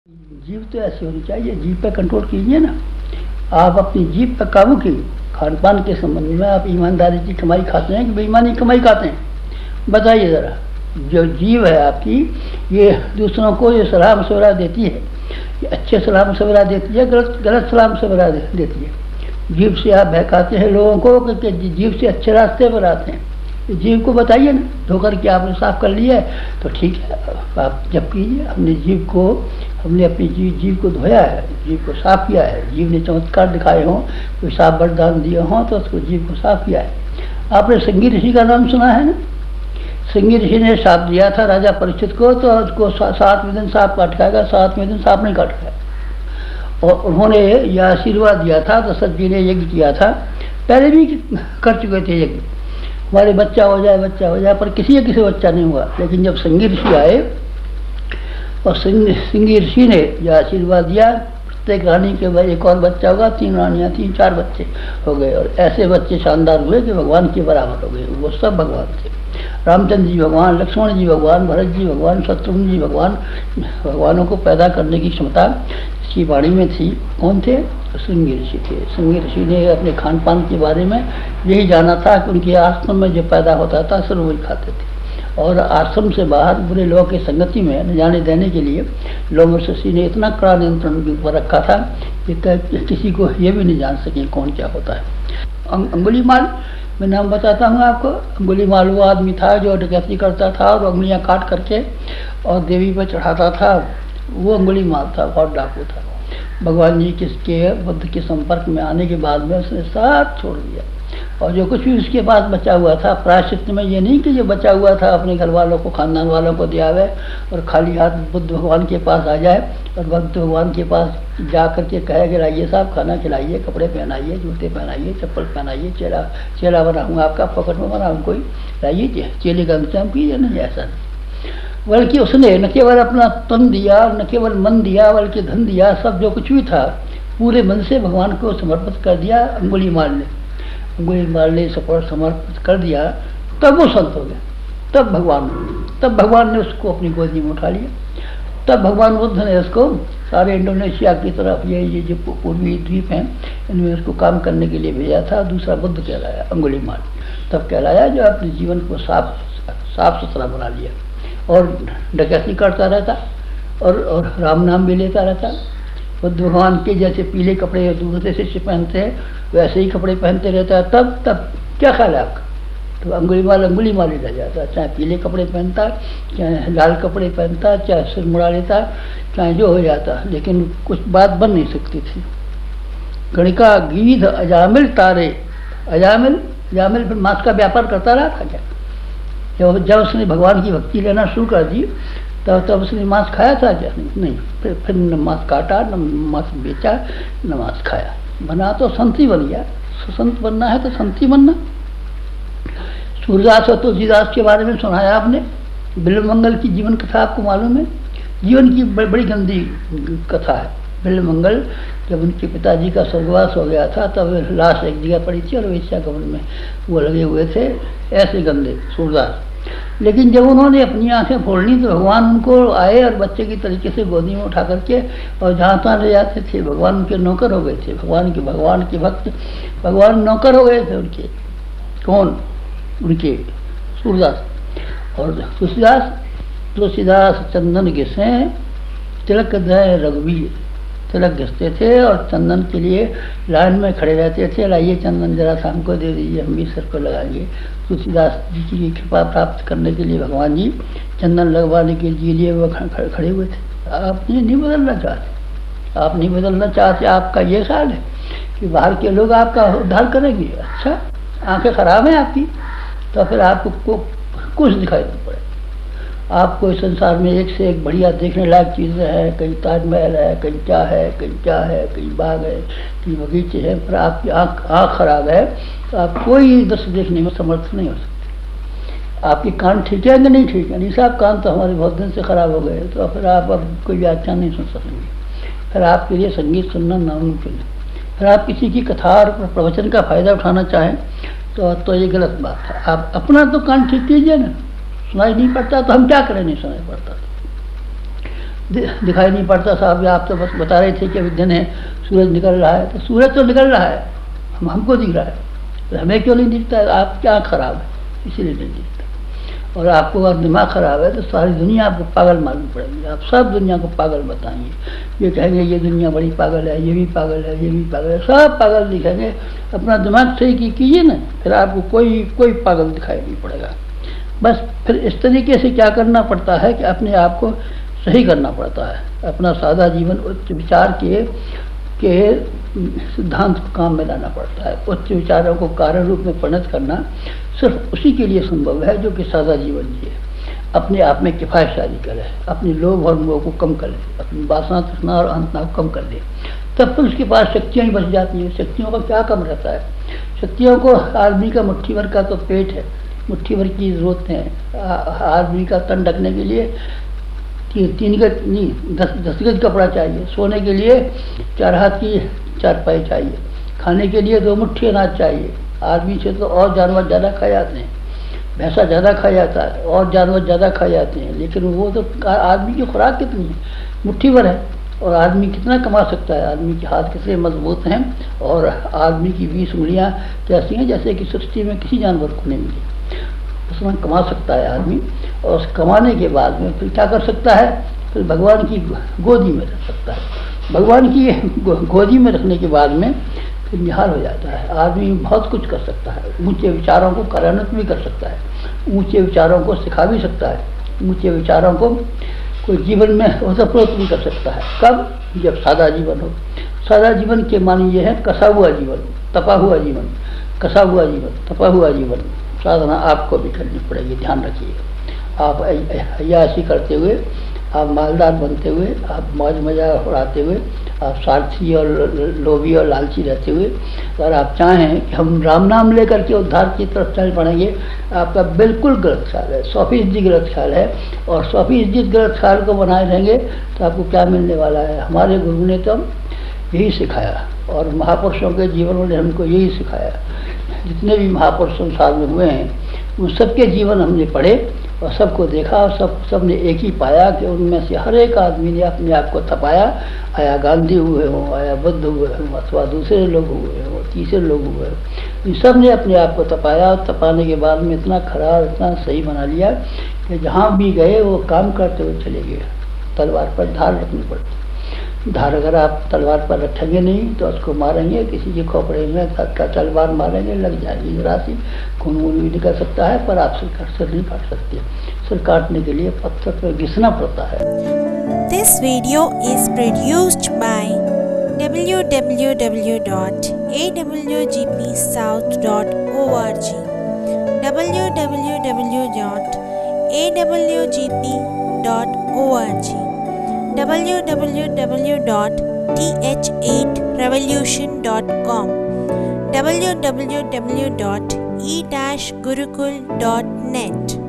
जीभ तो ऐसी होनी चाहिए, जीभ पे कंट्रोल कीजिए ना। आप अपनी जीभ पे काबू कीजिए। खान पान के संबंध में आप ईमानदारी की कमाई खाते हैं कि बेईमानी की कमाई खाते हैं, बताइए ज़रा। जो जीभ है आपकी, ये दूसरों को ये सलाह मशवरा देती है, ये अच्छे सलाह मशवरा देती है, गलत सलाह मशवरा देती है। जीभ से आप बहकाते हैं लोगों को कि जीभ से अच्छे रास्ते पर आते हैं। जीभ को बताइए ना, धोकर के आपने साफ कर लिया है तो ठीक है, आप जब कीजिए। हमने अपनी जीभ को धोया है, जीभ को साफ किया है। जीभ ने चमत्कार दिखाए हों, कोई साफ वरदान दिए हों तो उसको जीभ को साफ किया है। आपने संगी ऋषि का नाम सुना है ना? संगी ऋषि ने साप दिया था राजा परीक्षित को, तो उसको 7वें दिन सांप काट खाएगा, 7वें दिन सांप नहीं काट खाएगा। और उन्होंने यह आशीर्वाद दिया था, दशरथ जी ने यज्ञ किया था, पहले भी कर चुके थे यज्ञ, हमारे बच्चा हो जाए, पर किसी से बच्चा नहीं हुआ। लेकिन जब संगी ऋषि आए और संगी ऋषि ने यह आशीर्वाद दिया, प्रत्येक रानी के बाद एक और बच्चा होगा, 3 रानियाँ, 3-4 बच्चे हो गए, और ऐसे बच्चे शानदार हुए कि भगवान के बराबर हो गए। वो सब भगवान थे। रामचंद्र जी भगवान, लक्ष्मण जी भगवान, भरत जी भगवान, शत्रुघ्न जी भगवान। भगवानों को पैदा करने की क्षमता इसकी वाणी में थी। कौन थे? संगी ऋषि थे। संगी ऋषि ने अपने खान पान के बारे में यही जाना था कि उनके आश्रम में जो पैदा होता था सब वही खाते थे, और आश्रम से बाहर बुरे लोगों की संगति में न जाने देने के लिए लोमश ऋषि ने इतना कड़ा नियंत्रण उनके ऊपर रखा था कि किसी को ये भी नहीं जान सके कौन क्या होता है। अंगुलीमाल, मैं नाम बताता हूँ आपको। अंगुलीमाल वो आदमी था जो डकैती करता था और उंगलियाँ काट करके और देवी पर चढ़ाता था। वो अंगुलीमाल था, बहुत डाकू था। भगवान जी के बुद्ध के संपर्क में आने के बाद में उसने सब छोड़ दिया, और जो कुछ भी उसके पास बचा हुआ था, प्रायश्चित में ये नहीं कि जो बचा हुआ था अपने घर वालों को, खानदान वालों को दिया हुआ और खाली हाथ बुद्ध भगवान के पास आ जाए और बुद्ध भगवान के पास जा करके कहे कि लाइए साहब, खाना खिलाइए, कपड़े पहनाइए, जूते पहनाइए, चप्पल पहनाइए, चेला बनाऊँगा आपका, पकड़ में बनाऊँ कोई, लाइए चेले का इंतजाम कीजिए। नहीं, ऐसा नहीं। बल्कि उसने न केवल अपना तन दिया, न केवल मन दिया, बल्कि धन दिया, सब जो कुछ भी था पूरे मन से भगवान को समर्पित कर दिया। अंगुलीमाल ने समर्पित कर दिया, तब वो संत हो गया। तब भगवान ने उसको अपनी गोदी में उठा लिया। तब भगवान बुद्ध ने उसको सारे इंडोनेशिया की तरफ, ये जो पूर्वी द्वीप हैं, इनमें उसको काम करने के लिए भेजा था। दूसरा बुद्ध कहलाया अंगुलीमाल, तब कहलाया जो अपने जीवन को साफ सुथरा बना लिया और डकैती करता रहता और राम नाम भी लेता रहता। बुद्ध भगवान के जैसे पीले कपड़े दूसरे शिष्य पहनते हैं वैसे ही कपड़े पहनते रहता है। तब क्या ख्याल है आपका? तो अंगुलीमाल ही रह जाता, चाहे पीले कपड़े पहनता, चाहे लाल कपड़े पहनता, चाहे सिर मुड़ा लेता, चाहे जो हो जाता, लेकिन कुछ बात बन नहीं सकती थी। गणिका गीध अजामिल तारे, अजामिल फिर मांस का व्यापार करता रहा था क्या? जब उसने भगवान की भक्ति लेना शुरू कर दी तब उसने मांस खाया था क्या? नहीं। फिर न मांस काटा, न मांस बेचा, न मांस खाया। बना तो संत ही बन गया। संत बनना है तो संत ही बनना। सूरदास और तुलसीदास के बारे में सुनाया आपने। बिल्वमंगल की जीवन कथा आपको मालूम है? जीवन की बड़ी गंदी कथा है। बिल्वमंगल, जब उनके पिताजी का स्वर्गवास हो गया था तब लाश एक जगह पड़ी थी और वेश्या कब्र में वो लगे हुए थे, ऐसे गंदे सूरदास। लेकिन जब उन्होंने अपनी आंखें फोड़ ली तो भगवान उनको आए और बच्चे की तरीके से गोदी में उठा करके और जहाँ तहाँ ले जाते थे। भगवान उनके नौकर हो गए थे, भगवान के भक्त, भगवान नौकर हो गए थे उनके। कौन? उनके सूरदास। और तुलसीदास चंदन घिसे तिलक दय रघुवीर, तिलक घिसते थे और चंदन के लिए लाइन में खड़े रहते थे। लाइए चंदन जरा सा हमको दे दीजिए, हम भी सर को लगाएंगे। तुलसीदास जी की कृपा प्राप्त करने के लिए भगवान जी चंदन लगवाने के लिए वो खड़े हुए थे। आप नहीं बदलना चाहते, आपका ये ख्याल है कि बाहर के लोग आपका उद्धार करेंगे? अच्छा, आंखें खराब हैं आपकी, तो फिर आपको कुछ दिखाई नहीं पड़े। आपको इस संसार में एक से एक बढ़िया देखने लायक चीज़ें हैं, कहीं ताजमहल है, कहीं क्या है, कहीं बाग है, कहीं बगीचे हैं, पर आपकी आँख खराब है तो आप कोई दृश्य देखने में समर्थ नहीं हो सकते। आपके कान ठीक है कि नहीं ठीक है? नहीं साहब, कान तो हमारे बहुत दिन से खराब हो गए, तो फिर आप अब कोई व्याख्यान नहीं सुन सकेंगे। फिर आपके लिए संगीत सुनना नामुमकिन है। फिर आप किसी की कथा और प्रवचन का फायदा उठाना चाहें तो ये गलत बात है। आप अपना तो कान ठीक कीजिए ना। सुनाई नहीं पड़ता तो हम क्या करें? नहीं सुनाई पड़ता दिखाई नहीं पड़ता साहब, आप तो बस बता रहे थे कि अभी दिन है, सूरज निकल रहा है, तो सूरज तो निकल रहा है, हमको दिख रहा है, तो हमें क्यों नहीं दिखता है? आप क्या खराब है इसीलिए नहीं दिखता। और आपको अगर दिमाग खराब है तो सारी दुनिया आपको पागल मालूम पड़ेगी, आप सब दुनिया को पागल बताएंगे, ये कहेंगे ये दुनिया बड़ी पागल है, ये भी पागल है, ये भी पागल है, सब पागल दिखेंगे। अपना दिमाग सही कीजिए ना, फिर आपको कोई पागल दिखाई नहीं पड़ेगा। बस फिर इस तरीके से क्या करना पड़ता है कि अपने आप को सही करना पड़ता है, अपना सादा जीवन उच्च विचार के सिद्धांत को काम में लाना पड़ता है। उच्च विचारों को कार्य रूप में परिणत करना सिर्फ उसी के लिए संभव है जो कि सादा जीवन जिए, अपने आप में किफायतशाली करे, अपनी लोभ और मोह को कम कर ले, अपनी वासना तृष्णा और अहंता को कम कर ले, तब फिर उसके पास शक्तियाँ ही बच जाती हैं। शक्तियों का क्या कम रहता है? शक्तियों को आदमी का मुट्ठी भर का तो पेट है, मुट्ठी भर की जरूरत है। आदमी का तन ढकने के लिए 3 गज नहीं 10 गज कपड़ा चाहिए, सोने के लिए 4 हाथ की चारपाई चाहिए, खाने के लिए 2 मुट्ठी अनाज चाहिए। आदमी से तो और जानवर ज़्यादा खाए जाते हैं, भैंसा ज़्यादा खाया जाता है और जानवर ज़्यादा खाए जाते हैं, लेकिन वो तो आदमी की खुराक कितनी है? मुट्ठी भर है। और आदमी कितना कमा सकता है? आदमी के हाथ कितने मजबूत हैं और आदमी की 20 उंगलियाँ कैसी हैं जैसे कि सृष्टि में किसी जानवर को नहीं मिली। उसमें कमा सकता है आदमी, और उस कमाने के बाद में फिर क्या कर सकता है? फिर भगवान की गोदी में रख सकता है। भगवान की गोदी में रखने के बाद में फिर निहाल हो जाता है। आदमी बहुत कुछ कर सकता है, ऊंचे विचारों को कार्यान्वित भी कर सकता है, ऊंचे विचारों को सिखा भी सकता है, ऊंचे विचारों को कोई जीवन में ओतप्रोत भी कर सकता है। कब? जब सादा जीवन हो। सादा जीवन के मानी ये है कसा हुआ जीवन, तपा हुआ जीवन, कसा हुआ जीवन, तपा हुआ जीवन। साधना आपको भी करनी पड़ेगी, ध्यान रखिए। आप अय्याशी करते हुए, आप मालदार बनते हुए, आप मौज मजा उड़ाते हुए, आप स्वार्थी और लोभी और लालची रहते हुए अगर आप चाहें कि हम राम नाम लेकर के उद्धार की तरफ चल पड़ेंगे, आपका बिल्कुल गलत ख्याल है, 100% गलत ख्याल है। और 100% गलत ख्याल को बनाए रहेंगे तो आपको क्या मिलने वाला है? हमारे गुरु ने तो यही सिखाया और महापुरुषों के जीवनों ने हमको यही सिखाया। जितने भी महापुरुष संसार में हुए हैं उन सबके जीवन हमने पढ़े और सबको देखा, और सबने एक ही पाया कि उनमें से हर एक आदमी ने अपने आप को तपाया। आया गांधी हुए हों, आया बुद्ध हुए हों, अथवा दूसरे लोग हुए हों, तीसरे लोग हुए हों, इन सब ने अपने आप को तपाया। और तपाने के बाद में इतना खरा, इतना सही बना लिया कि जहाँ भी गए वो काम करते हुए चले गए। तलवार पर धार रखनी पड़ती, धार अगर आप तलवार पर रखेंगे नहीं तो उसको मारेंगे, किसी के खोपड़े में तलवार मारेंगे, लग जाएगी जरा सी, खून भी निकल सकता है, पर आप सिर नहीं काट सकते। सिर काटने के लिए पत्थर पर घिसना पड़ता है। This video is produced by www.awgpsouth.org www.awgp.org www.th8revolution.com www.e-gurukul.net